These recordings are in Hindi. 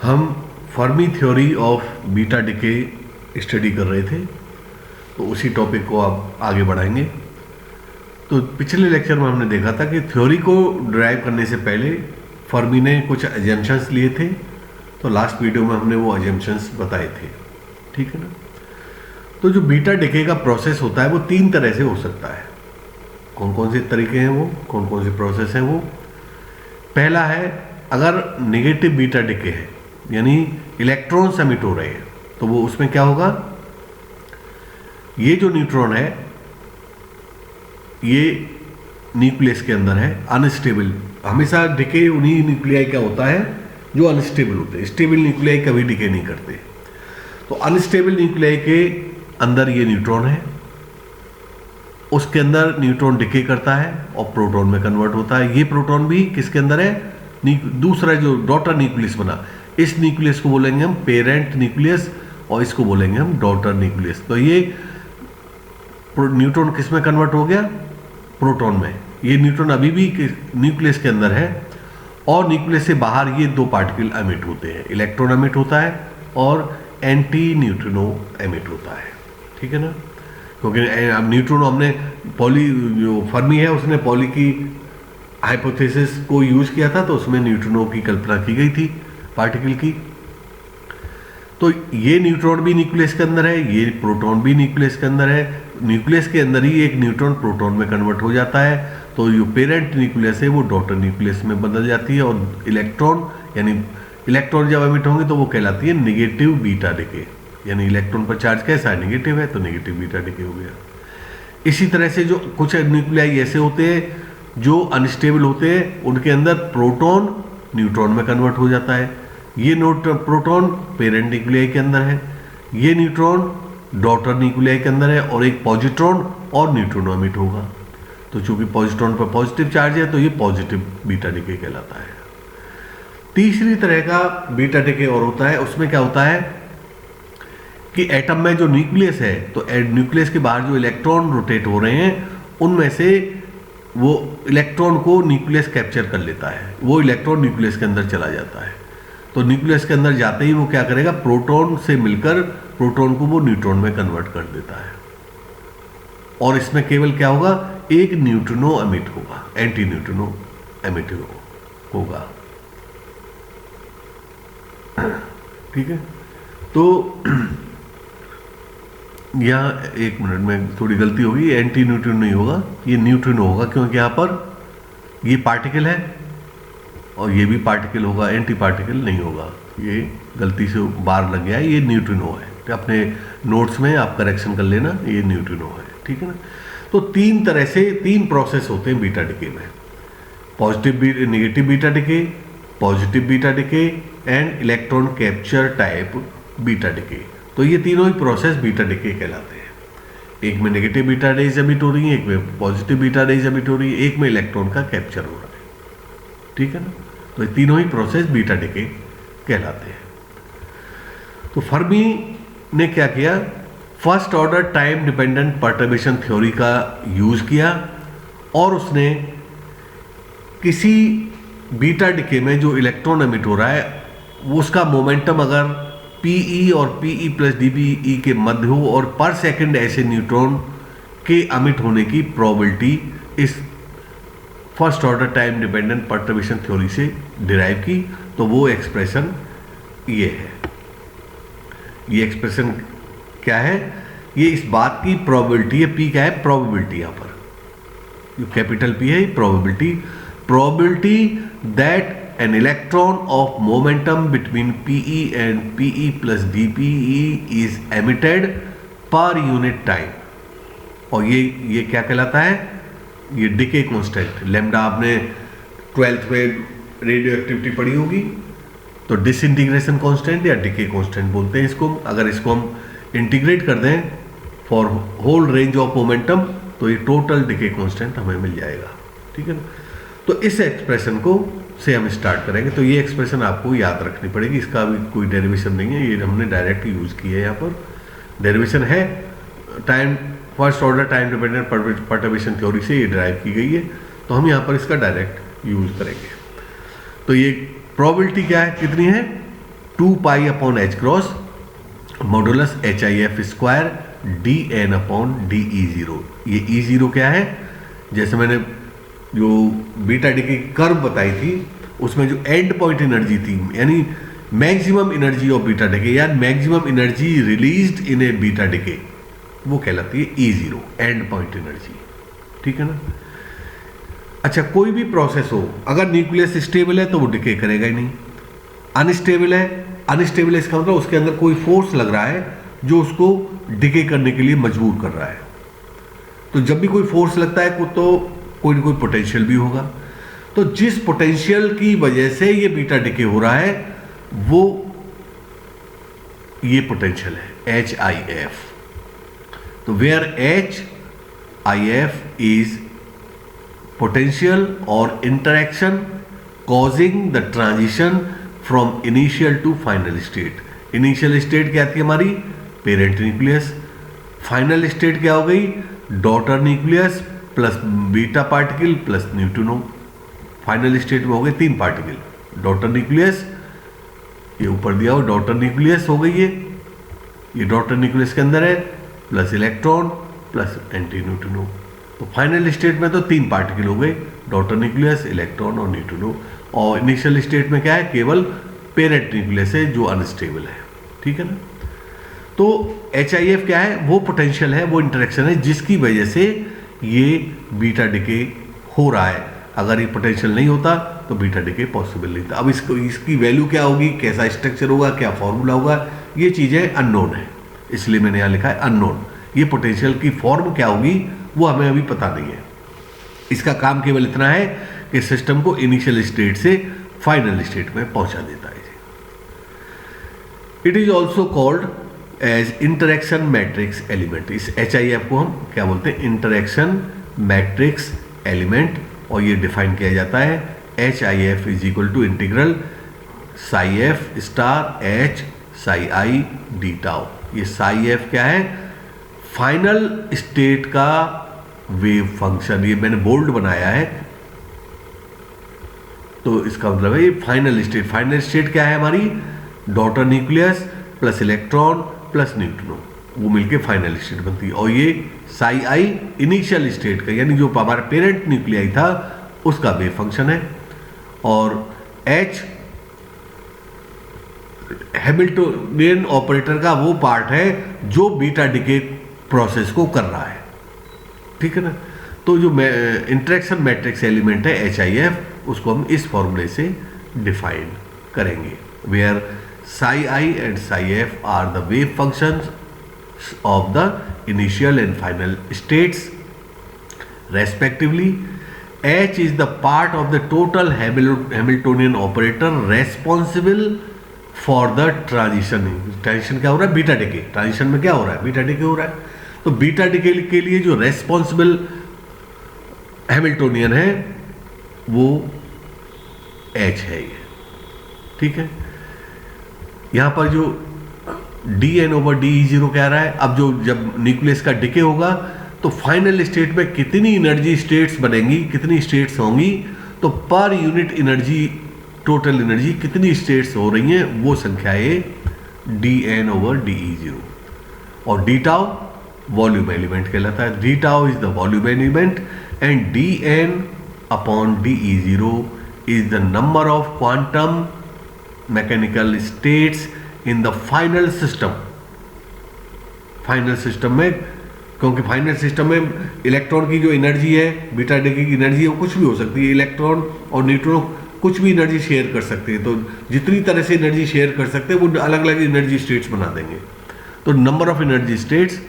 हम Fermi theory of beta decay study कर रहे थे, तो उसी टॉपिक को आप आगे बढ़ाएंगे। तो पिछले लेक्चर में हमने देखा था कि थ्योरी को ड्राइव करने से पहले फर्मी ने कुछ अजम्पशंस लिए थे, तो लास्ट वीडियो में हमने वो अजम्पशंस बताए थे, ठीक है ना। तो जो बीटा डिके का प्रोसेस होता है वो 3 तरह से हो सकता है। कौन कौन से तरीके हैं वो, कौन कौन से प्रोसेस हैं वो? पहला है, अगर नेगेटिव बीटा डिके है, यानी इलेक्ट्रॉन्स एमिट हो रहे हैं, तो वो उसमें क्या होगा, ये जो न्यूट्रॉन है ये न्यूक्लियस के अंदर है, अनस्टेबल। हमेशा डिके उन्हीं न्यूक्लियाई का होता है जो अनस्टेबल होते हैं, स्टेबल न्यूक्लियाई कभी डिके नहीं करते। तो अनस्टेबल न्यूक्लियाई के अंदर ये न्यूट्रॉन है, उसके अंदर न्यूट्रॉन डिके करता है और प्रोटॉन में कन्वर्ट होता है। ये प्रोटॉन भी किसके अंदर है, दूसरा जो डॉटर न्यूक्लियस बना, इस न्यूक्लियस को बोलेंगे हम पेरेंट न्यूक्लियस और इसको बोलेंगे हम डॉटर न्यूक्लियस। तो ये न्यूट्रॉन किस में कन्वर्ट हो गया, प्रोटॉन में। ये न्यूट्रॉन अभी भी न्यूक्लियस के अंदर है और न्यूक्लियस से बाहर ये 2 पार्टिकल एमिट होते हैं, इलेक्ट्रॉन एमिट होता है और एंटी न्यूट्रिनो एमिट होता है, ठीक है ना। क्योंकि अब न्यूट्रॉन हमने पॉली जो फर्मी है उसने पॉली की हाइपोथेसिस को यूज किया था, तो उसमें न्यूट्रिनो की कल्पना की गई थी पार्टिकल की। तो ये न्यूट्रॉन भी न्यूक्लियस के अंदर है, ये प्रोटॉन भी न्यूक्लियस के अंदर है। न्यूक्लियस के अंदर ही एक न्यूट्रॉन प्रोटॉन में कन्वर्ट हो जाता है, तो जो पेरेंट न्यूक्लियस है वो डॉटर न्यूक्लियस में बदल जाती है और इलेक्ट्रॉन यानी इलेक्ट्रॉन जब एमिट होंगे तो वो कहलाती है नेगेटिव बीटा डिके, यानी इलेक्ट्रॉन पर चार्ज कैसा है, नेगेटिव है, तो नेगेटिव बीटा डिके हो गया। इसी तरह से जो कुछ न्यूक्लियाई ऐसे होते हैं जो अनस्टेबल होते हैं, उनके अंदर प्रोटॉन न्यूट्रॉन में कन्वर्ट हो जाता है। ये प्रोटॉन पेरेंट न्यूक्लियाई के अंदर है, ये न्यूट्रॉन डॉटर न्यूक्लियाई के अंदर है और एक पॉजिट्रॉन और न्यूट्रॉन एमिट होगा। तो चूंकि पॉजिट्रॉन पर पॉजिटिव चार्ज है तो ये पॉजिटिव बीटा डिके कहलाता है। तीसरी तरह का बीटा डिके और होता है, उसमें क्या होता है कि एटम में जो न्यूक्लियस है, तो न्यूक्लियस के बाहर जो इलेक्ट्रॉन रोटेट हो रहे हैं उनमें से वो इलेक्ट्रॉन को न्यूक्लियस कैप्चर कर लेता है, वो इलेक्ट्रॉन न्यूक्लियस के अंदर चला जाता है। तो न्यूक्लियस के अंदर जाते ही वो क्या करेगा, प्रोटॉन से मिलकर प्रोटॉन को वो न्यूट्रॉन में कन्वर्ट कर देता है और इसमें केवल क्या होगा, एक न्यूट्रिनो एमिट होगा, एंटी न्यूट्रिनो एमिट होगा, ठीक है। तो यहाँ एक मिनट में थोड़ी गलती होगी, एंटी न्यूट्रिनो नहीं होगा, ये न्यूट्रिनो होगा, क्योंकि यहाँ पर ये पार्टिकल है और ये भी पार्टिकल होगा, एंटी पार्टिकल नहीं होगा। ये गलती से बार लग गया है, ये न्यूट्रिनो है। तो अपने नोट्स में आप करेक्शन कर लेना, ये न्यूट्रिनो है, ठीक है ना। तो 3 तरह से 3 प्रोसेस होते हैं बीटा डिके में, positive negative beta decay, positive beta decay and electron capture type beta decay. तो ये तीनों ही प्रोसेस बीटा डिके कहलाते हैं। एक में नेगेटिव बीटा रेज एमिट हो रही है, एक में पॉजिटिव बीटा रेज एमिट हो रही है, एक में इलेक्ट्रॉन का कैप्चर हो रहा है, ठीक है ना। तो ये तीनों ही प्रोसेस बीटा डिके कहलाते हैं। तो फर्मी ने क्या किया, first order time dependent perturbation theory का यूज किया और उसने किसी बीटा डिके में जो इलेक्ट्रॉन एमिट हो रहा है उसका मोमेंटम अगर Pe और Pe प्लस dBe के मध्य हो और पर सेकंड ऐसे न्यूट्रॉन के एमिट होने की प्रोबेबिलिटी इस first order time dependent perturbation theory से डिराइव की, तो वो एक्सप्रेशन ये है। ये एक्सप्रेशन क्या है, ये इस बात की प्रोबेबिलिटी है, P क्या है, प्रोबेबिलिटी, यहाँ पर जो कैपिटल P है probability that an electron of momentum between Pe and Pe plus dBe is emitted per unit time। और ये क्या कहलाता है, ये डिके कांस्टेंट लैम्डा। आपने 12th में रेडियो एक्टिविटी पढ़ी होगी, तो डिसइंटीग्रेशन कांस्टेंट या डिके कांस्टेंट बोलते हैं इसको। अगर इसको हम इंटीग्रेट कर दें for whole range of momentum तो ये टोटल डिके कांस्टेंट हमें मिल जाएगा, ठीक है ना। तो इस एक्सप्रेशन को से हम स्टार्ट करेंगे। तो ये एक्सप्रेशन आपको याद रखनी पड़ेगी, इसका भी कोई डेरिवेशन नहीं है, ये हमने डायरेक्ट यूज़ किया है। यहाँ पर डेरिवेशन है time first order time dependent perturbation theory से ये ड्राइव की गई है, तो हम यहाँ पर इसका डायरेक्ट यूज़ करेंगे। तो ये प्रोबेबिलिटी क्या है, कितनी है, 2 pi upon H cross modulus HIF square DN upon DE0। ये E0 क्या है? जैसे मैंने जो बीटा डिके की कर्व बताई थी उसमें जो एंड पॉइंट एनर्जी थी, यानी maximum energy of beta decay या maximum energy released in a beta decay, वो कहलाती है E0, एंड पॉइंट एनर्जी। ठीक है ना? अच्छा, कोई भी प्रोसेस हो, अगर न्यूक्लियस स्टेबल है तो वो डिके करेगा ही नहीं। अनस्टेबल है, अनस्टेबल इसका मतलब उसके अंदर कोई फोर्स लग रहा है जो उसको डिके करने के लिए मजबूर कर रहा है। तो जब भी कोई फोर्स लगता है तो कोई ना कोई पोटेंशियल भी होगा। तो जिस पोटेंशियल की वजह से ये बीटा डिके हो रहा है वो ये पोटेंशियल है HIF। तो वेयर HIF इज पोटेंशियल और interaction causing the transition from initial to final state. Initial state क्या थी हमारी? Parent nucleus. फाइनल स्टेट क्या हो गई? Daughter nucleus plus beta particle plus neutrino. Final state में हो गए 3 पार्टिकल। डॉटर न्यूक्लियस, ये ऊपर दिया हो डॉटर न्यूक्लियस हो गई, ये डॉटर न्यूक्लियस के अंदर है, plus electron plus anti neutrino. तो फाइनल स्टेट में तो 3 पार्टिकल हो गए, डॉटर न्यूक्लियस, इलेक्ट्रॉन और न्यूट्रिनो। और इनिशियल स्टेट में क्या है? केवल पेरेंट न्यूक्लियस है जो अनस्टेबल है। ठीक है ना? तो HIF क्या है? वो पोटेंशियल है, वो इंटरेक्शन है जिसकी वजह से ये बीटा डिके हो रहा है। अगर ये पोटेंशियल नहीं होता तो बीटा डिके पॉसिबल नहीं था। अब इसकी वैल्यू क्या होगी, कैसा स्ट्रक्चर होगा, क्या फॉर्मूला होगा, ये चीज़ें अननोन है, इसलिए मैंने यहाँ लिखा है अननोन। ये पोटेंशियल की फॉर्म क्या होगी वो हमें अभी पता नहीं है। इसका काम केवल इतना है कि सिस्टम को इनिशियल स्टेट से फाइनल स्टेट में पहुंचा देता है। It is also called as interaction matrix element. इस HIF को हम क्या बोलते हैं? Interaction matrix element. और ये डिफाइन किया जाता है HIF is equal to integral psi f star H psi I d tau. ये psi f क्या है? फाइनल स्टेट का वेव फंक्शन। ये मैंने बोल्ड बनाया है तो इसका मतलब है ये फाइनल स्टेट। फाइनल स्टेट क्या है हमारी? Daughter nucleus plus electron plus neutrino, वो मिलके फाइनल स्टेट बनती है। और ये psi I इनिशियल स्टेट का, यानी जो हमारा पेरेंट न्यूक्लियाई था उसका वेव फंक्शन है। और H हैमिल्टोनियन ऑपरेटर का वो पार्ट है जो बीटा डिके प्रोसेस को कर रहा है। ठीक है ना? तो जो इंटरेक्शन मैट्रिक्स एलिमेंट है HIF, उसको हम इस फॉर्मूले से डिफाइन करेंगे, where psi I and psi f are the wave functions of the initial and final states respectively. H is the part of the total Hamiltonian operator responsible for the transition. Transition क्या हो रहा है? Beta decay. ट्रांजिशन में क्या हो रहा है? बीटा डिके हो रहा है। तो बीटा डिके के लिए जो रेस्पॉन्सिबल हैमिल्टोनियन है वो H है ये। ठीक है? यहाँ पर जो DN ओवर DE0 कह रहा है, अब जो जब न्यूक्लियस का डिके होगा तो फाइनल स्टेट में कितनी एनर्जी स्टेट्स बनेंगी, कितनी स्टेट्स होंगी, तो per unit energy, total energy कितनी स्टेट्स हो रही हैं वो संख्या है DN ओवर DE0। और डी टाउ वॉल्यूम एलिमेंट कहलाता है। D tau is the volume element and DN upon DE0 is the number of quantum mechanical states in the final system. Final system में, क्योंकि फाइनल सिस्टम में इलेक्ट्रॉन की जो एनर्जी है, बीटा डिके की एनर्जी है, वो कुछ भी हो सकती है। इलेक्ट्रॉन और न्यूट्रॉन कुछ भी एनर्जी शेयर कर सकते हैं। तो जितनी तरह से एनर्जी शेयर कर सकते हैं वो अलग अलग एनर्जी स्टेट्स बना देंगे। तो number of energy states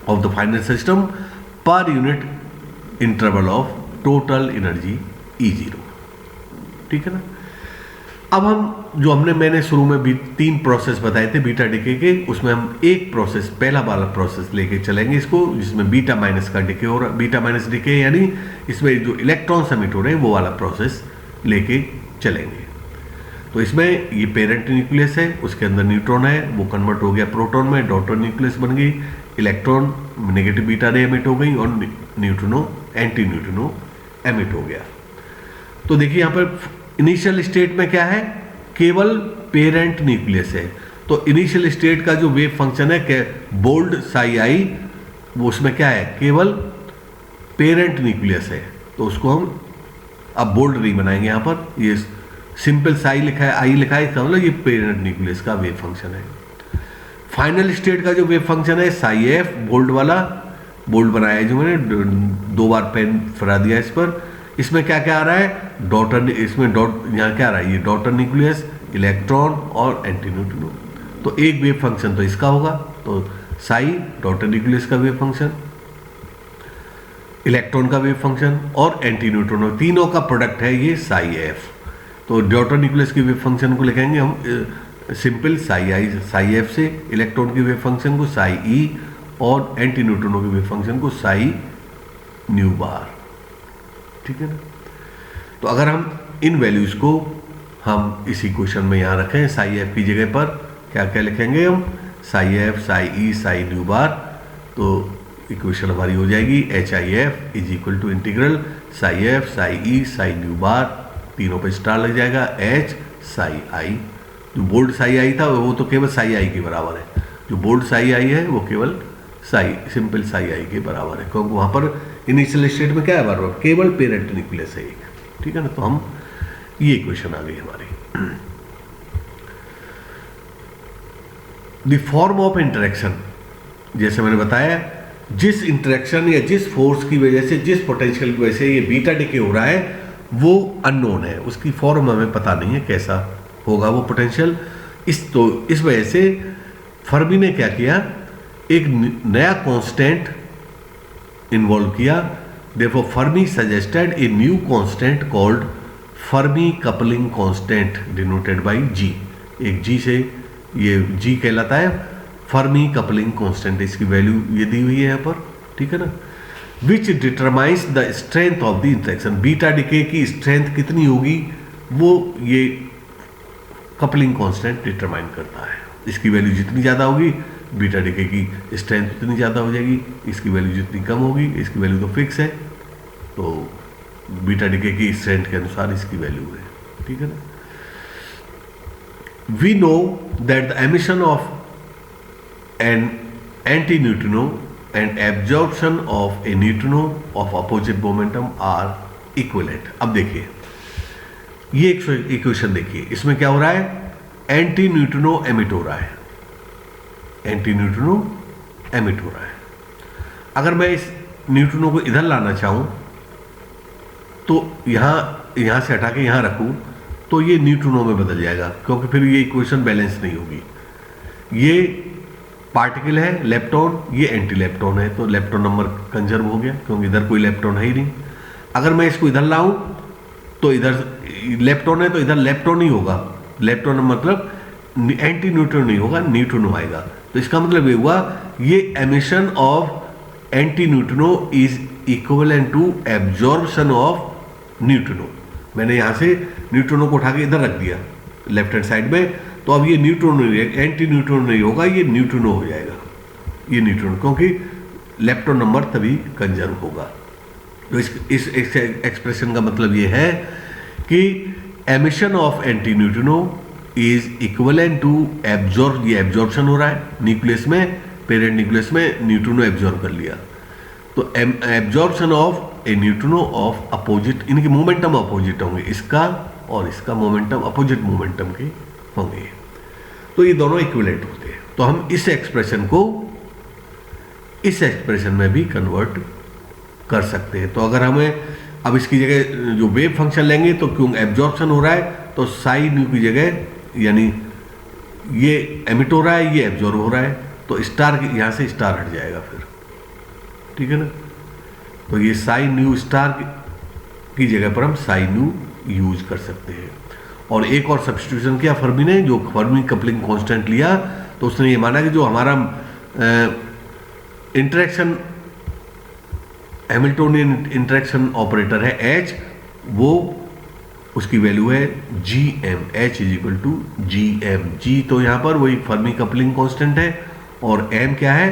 of the final system per unit interval of total energy E0। ठीक है ना? अब हम जो मैंने शुरू में भी 3 प्रोसेस बताए थे बीटा डिके के, उसमें हम एक प्रोसेस, पहला वाला प्रोसेस लेके चलेंगे इसको, जिसमें बीटा माइनस का डिके हो रहा, बीटा माइनस डिके, यानी इसमें जो इलेक्ट्रॉन समिट हो रहे हैं वो वाला प्रोसेस लेके चलेंगे। तो इसमें ये पेरेंट न्यूक्लियस है, उसके अंदर न्यूट्रॉन है, वो कन्वर्ट हो गया प्रोटॉन में, डॉटर न्यूक्लियस बन गई, इलेक्ट्रॉन नेगेटिव बीटा रे एमिट हो गई और न्यूट्रिनो, एंटी न्यूट्रिनो एमिट हो गया। तो देखिए यहाँ पर इनिशियल स्टेट में क्या है? केवल पेरेंट न्यूक्लियस है। तो इनिशियल स्टेट का जो वेव फंक्शन है बोल्ड साई आई, वो उसमें क्या है, केवल पेरेंट न्यूक्लियस है। तो उसको हम अब बोल्ड नहीं बनाएंगे, यहाँ पर ये सिंपल साई लिखा है, आई लिखा है, इसका मतलब ये पेरेंट न्यूक्लियस का वेव फंक्शन है। फाइनल स्टेट का जो वेव फंक्शन है साई एफ, बोल्ड वाला, बोल्ड बनाया है जो मैंने 2 बार पेन फरा दिया इस पर। इसमें क्या क्या आ रहा है, डॉटर, इसमें डॉट, यहाँ क्या आ रहा है, ये डॉटर न्यूक्लियस, इलेक्ट्रॉन और एंटी न्यूट्रिनो। तो एक वेव फंक्शन तो इसका होगा, तो साई डॉटर न्यूक्लियस का वेव फंक्शन, इलेक्ट्रॉन का वेव फंक्शन और एंटी न्यूट्रिनो, तीनों का प्रोडक्ट है ये साई एफ। तो डॉटर न्यूक्लियस के वेव फंक्शन को लिखेंगे हम सिंपल साई आई, साई एफ से, इलेक्ट्रॉन के वेव फंक्शन को साई ई और एंटी न्यूट्रिनो के वेव फंक्शन को साई न्यू बार। ठीक है ना। तो अगर हम इन वैल्यूज को हम इस इक्वेशन में यहाँ रखें, साई एफ की जगह पर क्या क्या लिखेंगे हम, psi F, psi E, psi nu bar, तो इक्वेशन हमारी हो जाएगी H I F is equal to integral psi F, psi E, psi nu bar, तीनों पे स्टार लग जाएगा, एच साई आई। जो बोल्ड साई आई था वो तो केवल साई आई के बराबर है, जो बोल्ड साई आई है वो केवल साई, सिंपल साई आई के बराबर है, क्योंकि वहाँ पर इनिशियल स्टेट में क्या है बराबर, केवल पेरेंट न्यूक्लियस है एक। ठीक है ना। तो हम ये इक्वेशन आ गई हमारी। द फॉर्म ऑफ इंटरेक्शन, जैसे मैंने बताया, जिस इंटरेक्शन या जिस फोर्स की वजह से, जिस पोटेंशियल की वजह से ये बीटा डिके हो रहा है वो अननोन है, उसकी फॉर्म हमें पता नहीं है कैसा होगा वो पोटेंशियल। इस वजह से फर्मी ने क्या किया, एक नया कांस्टेंट इन्वॉल्व किया। Therefore Fermi suggested a new constant called Fermi coupling constant denoted by G. एक जी से ये जी कहलाता है फर्मी कपलिंग कांस्टेंट, इसकी वैल्यू ये दी हुई है यहाँ पर। ठीक है ना। Which determines the strength of the interaction, beta decay की स्ट्रेंथ कितनी होगी वो ये कपलिंग कांस्टेंट डिटरमाइन करता है। इसकी वैल्यू जितनी ज़्यादा होगी बीटा डिके की स्ट्रेंथ उतनी ज़्यादा हो जाएगी, इसकी वैल्यू जितनी कम होगी, इसकी वैल्यू तो फिक्स है, तो बीटा डिके की स्ट्रेंथ के अनुसार इसकी वैल्यू है। ठीक है ना। We know that the emission of an antineutrino and absorption of a neutrino of opposite momentum are equivalent. अब देखिए ये इक्वेशन देखिए, इसमें क्या हो रहा है, एंटी न्यूट्रिनो एमिट हो रहा है, एंटी न्यूट्रिनो एमिट हो रहा है। अगर मैं इस न्यूट्रिनो को इधर लाना चाहूं तो यहां से हटा के यहां रखूं तो ये न्यूट्रिनो में बदल जाएगा, क्योंकि फिर ये इक्वेशन बैलेंस नहीं होगी। ये पार्टिकल है लेप्टॉन, ये एंटी लेप्टॉन है, तो लेप्टॉन नंबर कंजर्व हो गया क्योंकि इधर कोई लेप्टॉन है ही नहीं। अगर मैं इसको इधर लाऊं तो इधर लेप्टॉन है तो इधर लेप्टॉन ही होगा, लेप्टॉन मतलब एंटी न्यूट्रिनो नहीं होगा, न्यूट्रिनो आएगा। तो इसका मतलब ये हुआ ये emission of antineutrino is equivalent to absorption of neutrino. मैंने यहां से न्यूट्रिनो को उठा के इधर रख दिया लेफ्ट हैंड साइड में, तो अब ये न्यूट्रिनो एंटी न्यूट्रिनो नहीं होगा, ये न्यूट्रिनो हो जाएगा, ये न्यूट्रिनो, क्योंकि लेप्टॉन नंबर तभी कंजर्व होगा। तो इस एक्सप्रेशन का मतलब ये है कि emission of antineutrino is equivalent to absorb, ये एब्जॉर्प्शन हो रहा है न्यूक्लियस में, पेरेंट न्यूक्लियस में न्यूट्रिनो एब्जॉर्ब कर लिया, तो absorption of a neutrino of opposite, इनके मोमेंटम अपोजिट होंगे, इसका और इसका मोमेंटम अपोजिट मोमेंटम के होंगे, तो ये दोनों इक्विवेलेंट होते हैं। तो हम इस एक्सप्रेशन को इस एक्सप्रेशन में भी कन्वर्ट कर सकते हैं। तो अगर हमें अब इसकी जगह जो वेव फंक्शन लेंगे तो क्यों एब्जॉर्प्शन हो रहा है, तो साई न्यू की जगह, यानी ये एमिट हो रहा है, ये एब्जॉर्ब हो रहा है, तो स्टार यहाँ से स्टार हट जाएगा फिर। ठीक है ना। तो ये साई न्यू स्टार की जगह पर हम साई न्यू यूज कर सकते हैं। और एक और सब्स्टिट्यूशन किया फर्मी ने, जो फर्मी कपलिंग कांस्टेंट लिया, तो उसने ये माना कि जो हमारा इंटरेक्शन हैमिल्टोनियन इंटरेक्शन ऑपरेटर है H, वो उसकी वैल्यू है GM, H is equal to GM। G तो यहाँ पर वही फर्मी कपलिंग कांस्टेंट है, और M क्या है,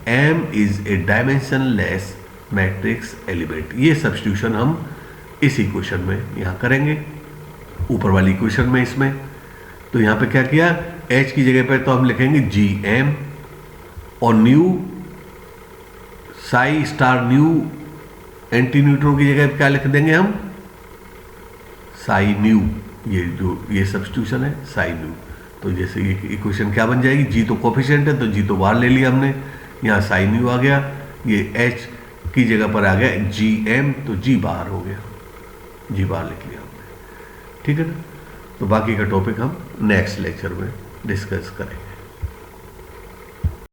M is a dimensionless matrix element. ये सब्स्टिट्यूशन हम इस इक्वेशन में यहाँ करेंगे, ऊपर वाली इक्वेशन में इसमें। तो यहाँ पे क्या किया, H की जगह पर तो हम लिखेंगे जी एम, और new Sai star new anti neutron की जगह पे क्या लिख देंगे हम, साई न्यू। ये जो ये सब्स्टिट्यूशन है साई न्यू। तो जैसे ये इक्वेशन क्या बन जाएगी, जी तो कोफिशिएंट है तो जी तो बाहर ले लिया हमने, यहाँ साई न्यू आ गया, ये एच की जगह पर आ गया जी एम, तो जी बाहर हो गया, जी बाहर लिख लिया हमने। ठीक है ना। तो बाकी का टॉपिक हम नेक्स्ट लेक्चर में डिस्कस करेंगे।